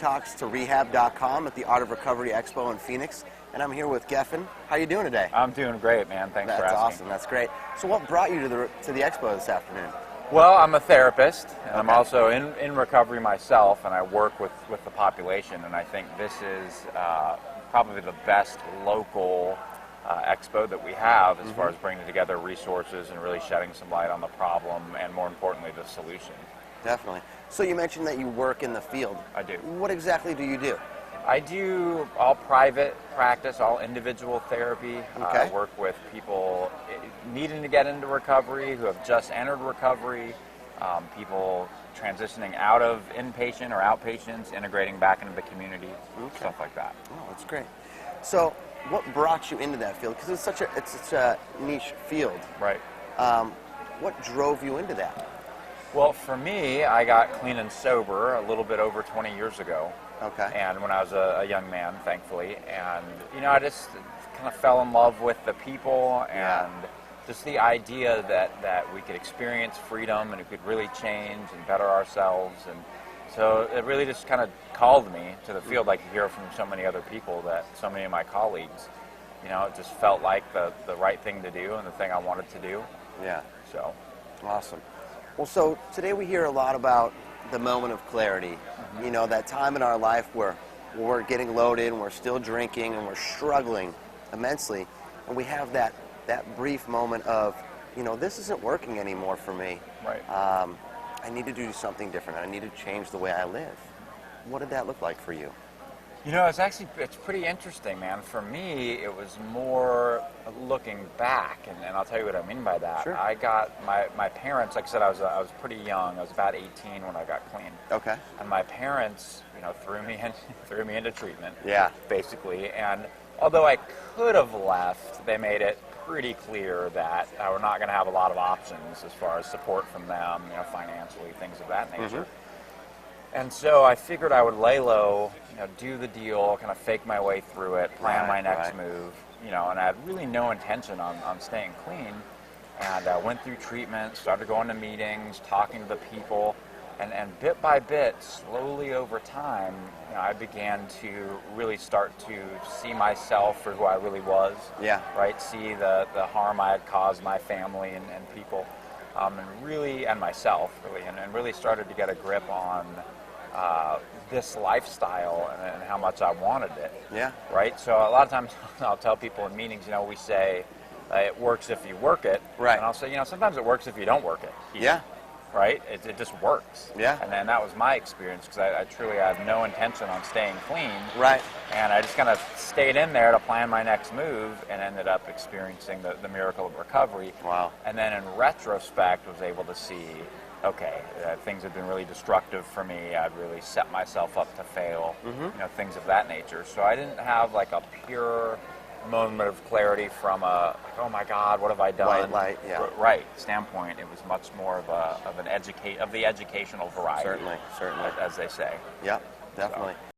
Detox to Rehab.com at the Art of Recovery Expo in Phoenix, and I'm here with Geffen. How are you doing today? I'm doing great, man. Thanks for asking. That's awesome. That's great. So what brought you to the Expo this afternoon? Well, I'm a therapist, and I'm Okay. also in recovery myself, and I work with the population, and I think this is probably the best local expo that we have as far as bringing together resources and really shedding some light on the problem, and more importantly, the solution. Definitely. So you mentioned that you work in the field. I do. What exactly do you do? I do all private practice, all individual therapy. Okay. I work with people needing to get into recovery, who have just entered recovery, people transitioning out of inpatient or outpatients, integrating back into the community, stuff like that. Oh, that's great. So what brought you into that field? Because it's such a niche field. Right. What drove you into that? Well, for me, I got clean and sober a little bit over 20 years ago. Okay. And when I was a young man, thankfully. And, I just kind of fell in love with the people and just the idea that we could experience freedom and it could really change and better ourselves. And so it really just kind of called me to the field. I could hear from so many other people, that so many of my colleagues, it just felt like the right thing to do and the thing I wanted to do. Yeah. So. Awesome. Well, so today we hear a lot about the moment of clarity. That time in our life where we're getting loaded and we're still drinking and we're struggling immensely, and we have that brief moment of, this isn't working anymore for me. Right. I need to do something different. I need to change the way I live. What did that look like for you? It's pretty interesting, man. For me, it was more looking back, and I'll tell you what I mean by that. Sure. I got my parents, like I said, I was pretty young. I was about 18 when I got clean. Okay. And my parents, threw me into treatment. Yeah. Basically, and although I could have left, they made it pretty clear that I were not going to have a lot of options as far as support from them, financially, things of that nature. And so I figured I would lay low, do the deal, kind of fake my way through it, plan my next move, and I had really no intention on staying clean. And I went through treatment, started going to meetings, talking to the people, and bit by bit, slowly over time, I began to really start to see myself for who I really was. Yeah. Right? See the harm I had caused my family and people, and myself, really, and really started to get a grip on this lifestyle and how much I wanted it. Yeah. Right? So a lot of times I'll tell people in meetings, we say, it works if you work it. Right. And I'll say, sometimes it works if you don't work it. Yeah. Right? It just works. Yeah. And then that was my experience, because I truly had no intention on staying clean. Right. And I just kind of stayed in there to plan my next move and ended up experiencing the miracle of recovery. Wow. And then in retrospect was able to see, okay, things have been really destructive for me. I'd really set myself up to fail, things of that nature. So I didn't have like a pure moment of clarity from oh my God, what have I done? White light, yeah. Right standpoint. It was much more of the educational variety. Certainly. As they say. Yep, definitely. So.